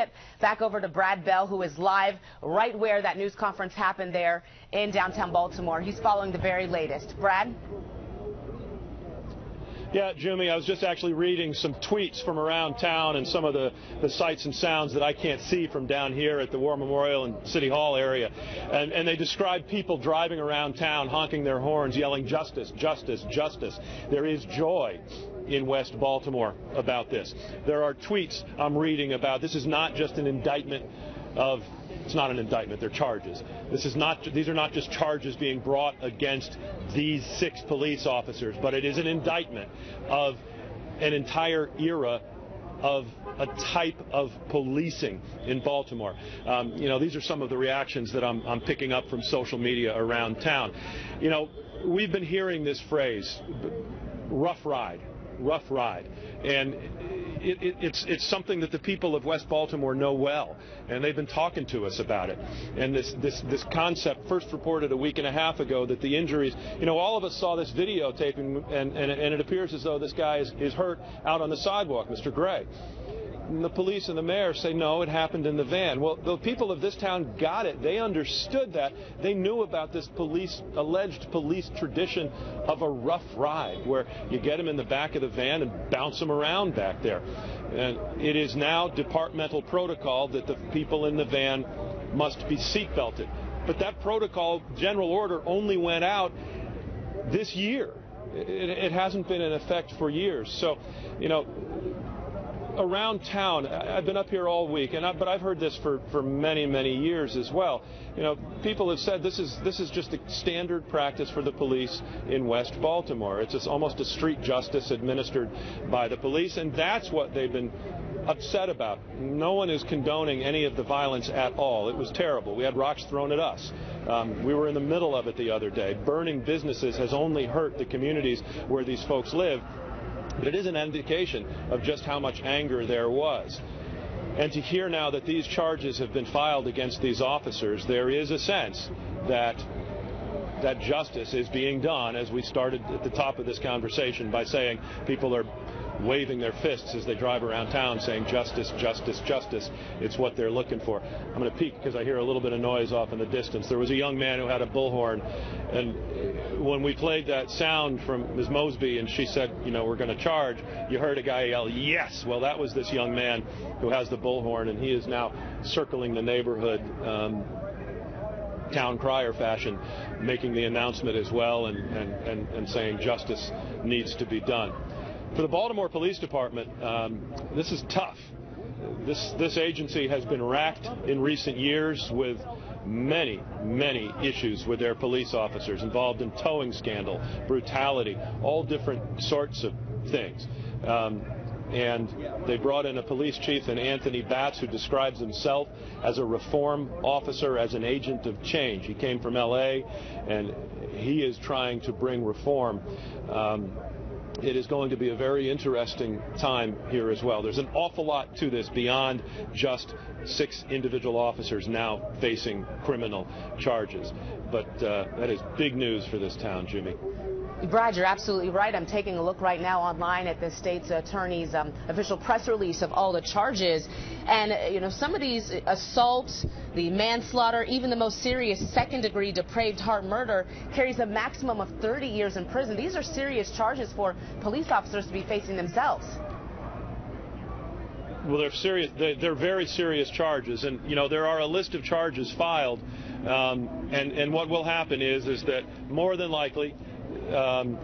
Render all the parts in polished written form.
get back over to Brad Bell, who is live right where that news conference happened there in downtown Baltimore. He's following the very latest. Brad? Yeah, Jimmy, I was just actually reading some tweets from around town and some of the sights and sounds that I can't see from down here at the War Memorial and City Hall area. And they describe people driving around town, honking their horns, yelling, "Justice, justice, justice." There is joy in West Baltimore about this. There are tweets I'm reading about this is not just an indictment of, it's not an indictment, they're charges. These are not just charges being brought against these 6 police officers, but it is an indictment of an entire era of a type of policing in Baltimore. These are some of the reactions that I'm picking up from social media around town. We've been hearing this phrase, rough ride, and it's something that the people of West Baltimore know well, and they've been talking to us about it. And this concept first reported a week and a half ago that the injuries, all of us saw this videotaping, and it appears as though this guy is hurt out on the sidewalk, Mr. Gray. And the police and the mayor say, no, it happened in the van. Well, the people of this town got it. They understood that. They knew about this alleged police tradition of a rough ride, where you get them in the back of the van and bounce them around back there. And it is now departmental protocol that the people in the van must be seatbelted. But that protocol, general order, only went out this year. It hasn't been in effect for years. So, around town, I've been up here all week, but I've heard this for many, many years as well. People have said this is just a standard practice for the police in West Baltimore. It's almost a street justice administered by the police, and that's what they've been upset about. No one is condoning any of the violence at all. It was terrible. We had rocks thrown at us. We were in the middle of it the other day. Burning businesses has only hurt the communities where these folks live. But it is an indication of just how much anger there was. And to hear now that these charges have been filed against these officers, there is a sense that justice is being done, as we started at the top of this conversation by saying people are waving their fists as they drive around town saying justice, justice, justice. It's what they're looking for. I'm going to peek because I hear a little bit of noise off in the distance. There was a young man who had a bullhorn, and when we played that sound from Ms. Mosby and she said, we're going to charge, you heard a guy yell, yes! Well, that was this young man who has the bullhorn, and he is now circling the neighborhood, town crier fashion, making the announcement as well and saying justice needs to be done. For the Baltimore Police Department, this is tough. This agency has been racked in recent years with many, many issues with their police officers involved in towing scandal, brutality, all different sorts of things. And they brought in a police chief in Anthony Batts, who describes himself as a reform officer, as an agent of change. He came from L.A., and he is trying to bring reform. It is going to be a very interesting time here as well. There's an awful lot to this beyond just 6 individual officers now facing criminal charges. But that is big news for this town, Jimmy. Brad, you're absolutely right. I'm taking a look right now online at the state's attorney's official press release of all the charges. And, some of these assaults, the manslaughter, even the most serious second-degree depraved heart murder carries a maximum of 30 years in prison. These are serious charges for police officers to be facing themselves. Well, they're serious. They're very serious charges, and there are a list of charges filed. And what will happen is that more than likely, the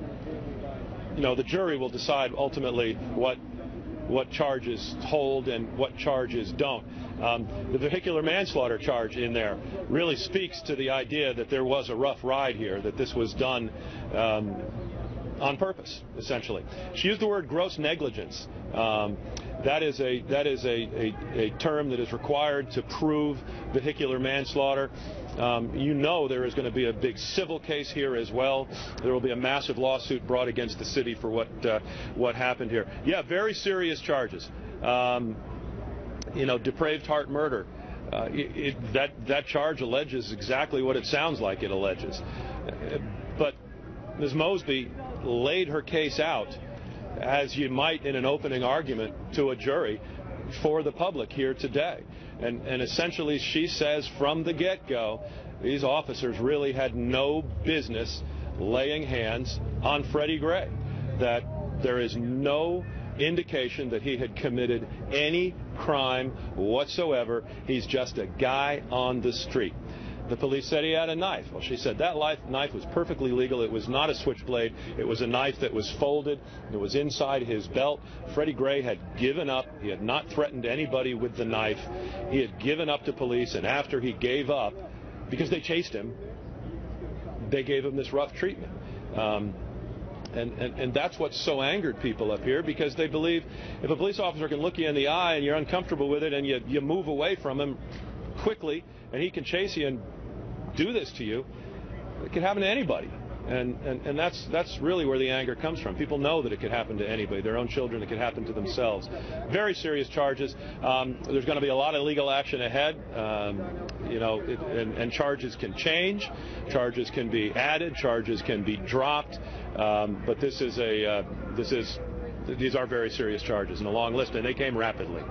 jury will decide ultimately what charges hold and what charges don't. The vehicular manslaughter charge in there really speaks to the idea that there was a rough ride here, that this was done on purpose, essentially. She used the word gross negligence. That is a term that is required to prove vehicular manslaughter. There is going to be a big civil case here as well. There will be a massive lawsuit brought against the city for what happened here. Yeah, very serious charges. Depraved heart murder. That charge alleges exactly what it sounds like it alleges. But Ms. Mosby laid her case out, as you might in an opening argument to a jury, for the public here today. And essentially she says from the get-go, these officers really had no business laying hands on Freddie Gray, that there is no indication that he had committed any crime whatsoever. He's just a guy on the street. The police said he had a knife. Well, she said that knife was perfectly legal. It was not a switchblade. It was a knife that was folded. It was inside his belt. Freddie Gray had given up. He had not threatened anybody with the knife. He had given up to police, and after he gave up, because they chased him, they gave him this rough treatment. And that's what so angered people up here, because they believe if a police officer can look you in the eye and you're uncomfortable with it and you move away from him quickly and he can chase you and do this to you, it can happen to anybody. And that's really where the anger comes from. People know that it could happen to anybody, their own children, it could happen to themselves. Very serious charges. There's going to be a lot of legal action ahead, and charges can change, charges can be added, charges can be dropped, but these are very serious charges and a long list, and they came rapidly.